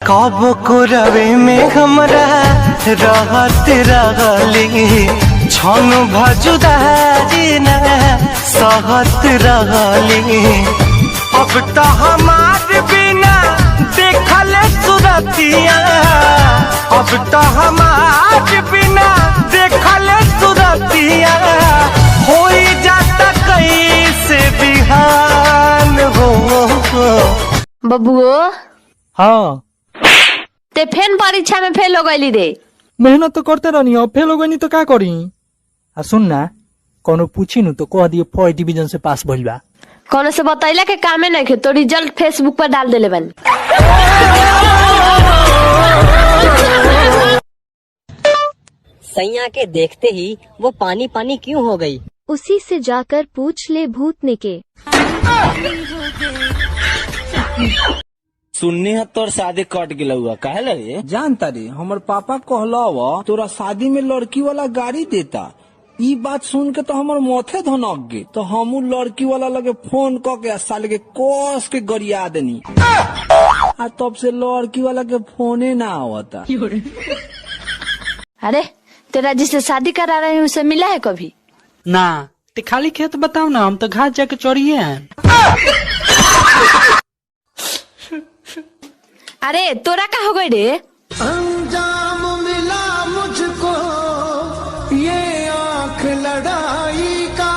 कब को रवे में हमरा रहत रहली छन भजुदारी न सहत रहली। अब तो हमार बिना देखल सुरतिया, अब तो हमार बिना देखल सुरतिया हो जाता कैसे बिहान हो। बबुओ हाँ ते फेन परीक्षा में फेल हो गई रे। मेहनत तो करते रहनी, अब फेल हो गई तो क्या करी। आ सुन ना, कोनो पूछी नु तो कह दिए फर्स्ट डिवीजन से पास भइल बा। कौन से बतैला के कामे नहीं खे, तो रिजल्ट फेसबुक पर डाल देले बन। सैया के देखते ही वो पानी पानी क्यों हो गई? उसी से जाकर पूछ ले भूतने के। सुनने है तोर शादी कट गया हुआ काहे लगे? जानता रे हमर पापा कहलावा तोरा शादी में लड़की वाला गाड़ी देता। ई बात सुन के तो हमर माथे धनक गे, तो हमू लड़की वाला लगे फोन क के साले के कस के गरिया देनी। आ तब से लड़की वाला के फोने ना आवता। अरे तेरा जिससे शादी करा रहे हैं उसे मिला है कभी? ना ते खाली खेत बताओ ना, हम तो घाट जाके चढ़िए हैं। अरे तोरा का हो गई रे? अंजाम मिला मुझको ये आँख लड़ाई का।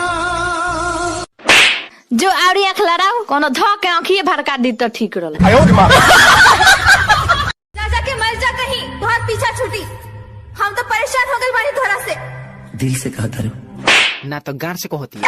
जो आउरी आँख लड़ाओ कोनो धो के आँखिए भड़का दी तो ठीक रहा। जा के मर जा कहीं, बहुत पीछा छूटी। हम तो परेशान हो गए बारी धोरा से। दिल से कहता रू ना तो गार से कहती है।